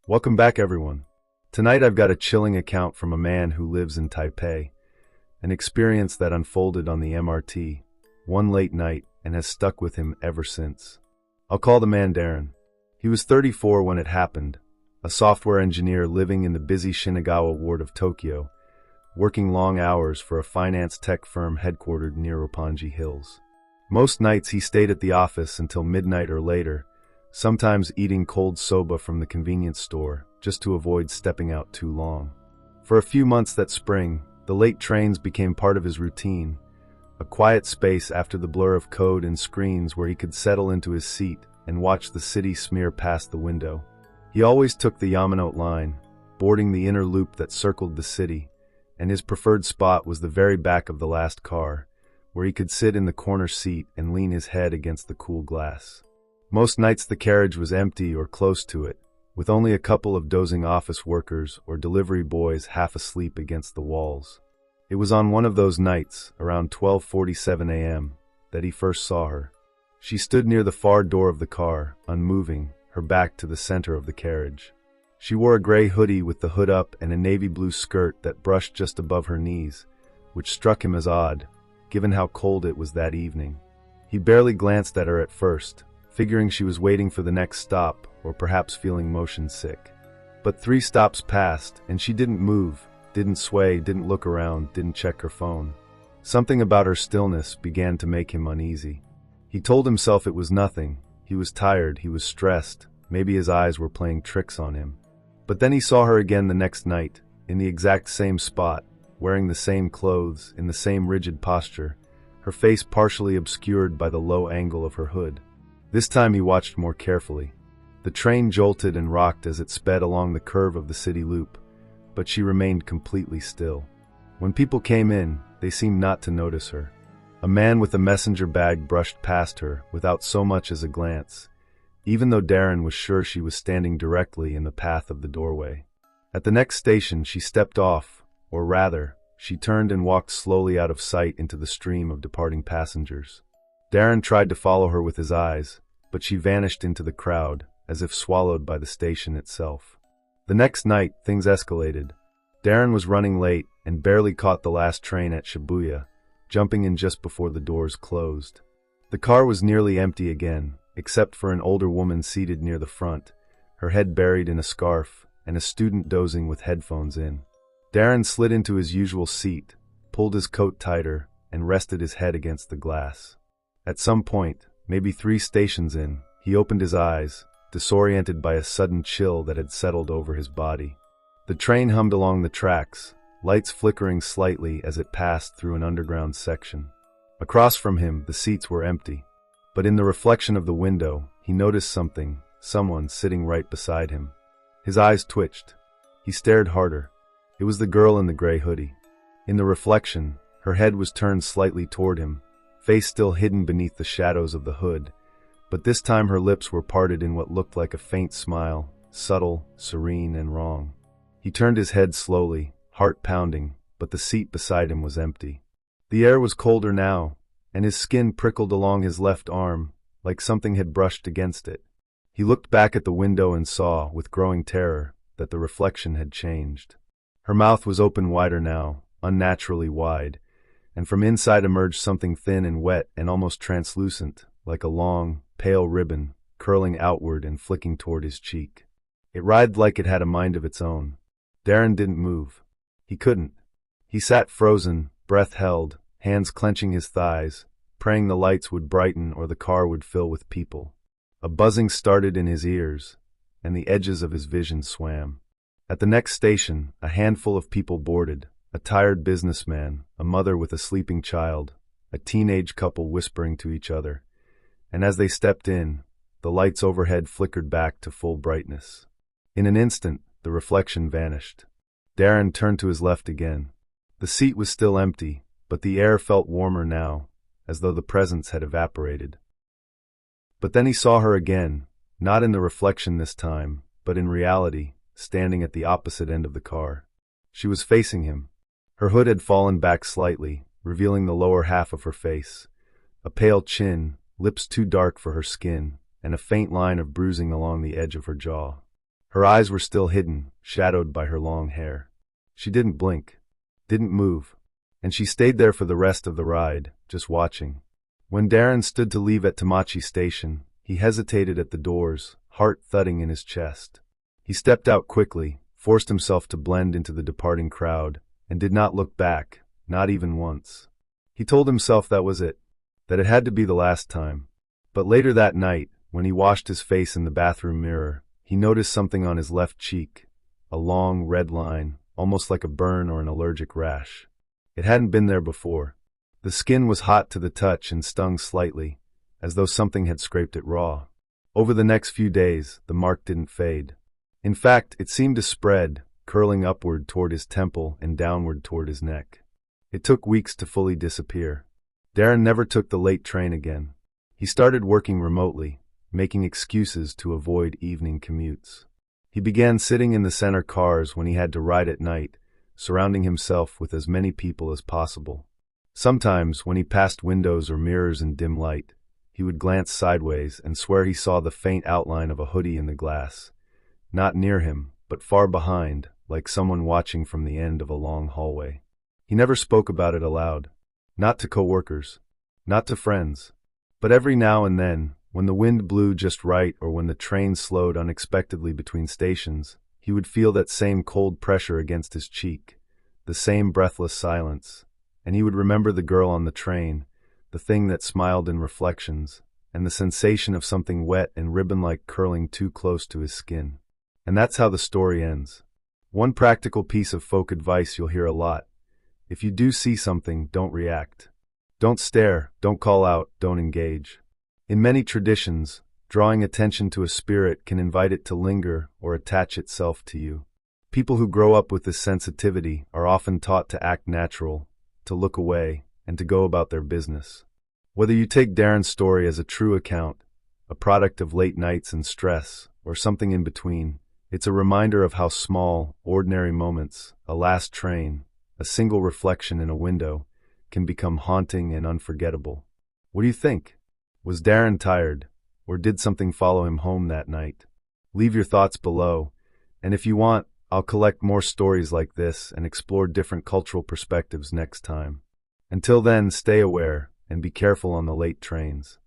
Welcome back, everyone. Tonight I've got a chilling account from a man who lives in Taipei, an experience that unfolded on the MRT, one late night, and has stuck with him ever since. I'll call the man Darren. He was 34 when it happened, a software engineer living in the busy Shinagawa ward of Tokyo, working long hours for a finance tech firm headquartered near Roppongi Hills. Most nights he stayed at the office until midnight or later, sometimes eating cold soba from the convenience store, just to avoid stepping out too long. For a few months that spring, the late trains became part of his routine, a quiet space after the blur of code and screens where he could settle into his seat and watch the city smear past the window. He always took the Yamanote line, boarding the inner loop that circled the city, and his preferred spot was the very back of the last car, where he could sit in the corner seat and lean his head against the cool glass. Most nights the carriage was empty or close to it, with only a couple of dozing office workers or delivery boys half asleep against the walls. It was on one of those nights, around 12:47 a.m., that he first saw her. She stood near the far door of the car, unmoving, her back to the center of the carriage. She wore a gray hoodie with the hood up and a navy blue skirt that brushed just above her knees, which struck him as odd, given how cold it was that evening. He barely glanced at her at first, figuring she was waiting for the next stop or perhaps feeling motion sick. But 3 stops passed, and she didn't move, didn't sway, didn't look around, didn't check her phone. Something about her stillness began to make him uneasy. He told himself it was nothing. He was tired, he was stressed, maybe his eyes were playing tricks on him. But then he saw her again the next night, in the exact same spot, wearing the same clothes, in the same rigid posture, her face partially obscured by the low angle of her hood. This time he watched more carefully. The train jolted and rocked as it sped along the curve of the city loop, but she remained completely still. When people came in, they seemed not to notice her. A man with a messenger bag brushed past her without so much as a glance, even though Darren was sure she was standing directly in the path of the doorway. At the next station she stepped off, or rather, she turned and walked slowly out of sight into the stream of departing passengers. Darren tried to follow her with his eyes, but she vanished into the crowd, as if swallowed by the station itself. The next night, things escalated. Darren was running late and barely caught the last train at Shibuya, jumping in just before the doors closed. The car was nearly empty again, except for an older woman seated near the front, her head buried in a scarf, and a student dozing with headphones in. Darren slid into his usual seat, pulled his coat tighter, and rested his head against the glass. At some point, maybe 3 stations in, he opened his eyes, disoriented by a sudden chill that had settled over his body. The train hummed along the tracks, lights flickering slightly as it passed through an underground section. Across from him, the seats were empty. But in the reflection of the window, he noticed someone sitting right beside him. His eyes twitched. He stared harder. It was the girl in the gray hoodie. In the reflection, her head was turned slightly toward him, face still hidden beneath the shadows of the hood, but this time her lips were parted in what looked like a faint smile, subtle, serene, and wrong. He turned his head slowly, heart pounding, but the seat beside him was empty. The air was colder now, and his skin prickled along his left arm, like something had brushed against it. He looked back at the window and saw, with growing terror, that the reflection had changed. Her mouth was open wider now, unnaturally wide, and from inside emerged something thin and wet and almost translucent, like a long, pale ribbon, curling outward and flicking toward his cheek. It writhed like it had a mind of its own. Darren didn't move. He couldn't. He sat frozen, breath held, hands clenching his thighs, praying the lights would brighten or the car would fill with people. A buzzing started in his ears, and the edges of his vision swam. At the next station, a handful of people boarded, a tired businessman, a mother with a sleeping child, a teenage couple whispering to each other, and as they stepped in, the lights overhead flickered back to full brightness. In an instant, the reflection vanished. Darren turned to his left again. The seat was still empty, but the air felt warmer now, as though the presence had evaporated. But then he saw her again, not in the reflection this time, but in reality, standing at the opposite end of the car. She was facing him. Her hood had fallen back slightly, revealing the lower half of her face, a pale chin, lips too dark for her skin, and a faint line of bruising along the edge of her jaw. Her eyes were still hidden, shadowed by her long hair. She didn't blink, didn't move, and she stayed there for the rest of the ride, just watching. When Darren stood to leave at Tamachi Station, he hesitated at the doors, heart thudding in his chest. He stepped out quickly, forced himself to blend into the departing crowd, and did not look back, not even once. He told himself that was it, that it had to be the last time. But later that night, when he washed his face in the bathroom mirror, he noticed something on his left cheek, a long red line, almost like a burn or an allergic rash. It hadn't been there before. The skin was hot to the touch and stung slightly, as though something had scraped it raw. Over the next few days, the mark didn't fade. In fact, it seemed to spread, curling upward toward his temple and downward toward his neck. It took weeks to fully disappear. Darren never took the late train again. He started working remotely, making excuses to avoid evening commutes. He began sitting in the center cars when he had to ride at night, surrounding himself with as many people as possible. Sometimes, when he passed windows or mirrors in dim light, he would glance sideways and swear he saw the faint outline of a hoodie in the glass. Not near him, but far behind, like someone watching from the end of a long hallway. He never spoke about it aloud. Not to coworkers. Not to friends. But every now and then, when the wind blew just right or when the train slowed unexpectedly between stations, he would feel that same cold pressure against his cheek, the same breathless silence, and he would remember the girl on the train, the thing that smiled in reflections, and the sensation of something wet and ribbon-like curling too close to his skin. And that's how the story ends. One practical piece of folk advice you'll hear a lot. If you do see something, don't react. Don't stare, don't call out, don't engage. In many traditions, drawing attention to a spirit can invite it to linger or attach itself to you. People who grow up with this sensitivity are often taught to act natural, to look away, and to go about their business. Whether you take Darren's story as a true account, a product of late nights and stress, or something in between, it's a reminder of how small, ordinary moments, a last train, a single reflection in a window, can become haunting and unforgettable. What do you think? Was Darren tired, or did something follow him home that night? Leave your thoughts below, and if you want, I'll collect more stories like this and explore different cultural perspectives next time. Until then, stay aware and be careful on the late trains.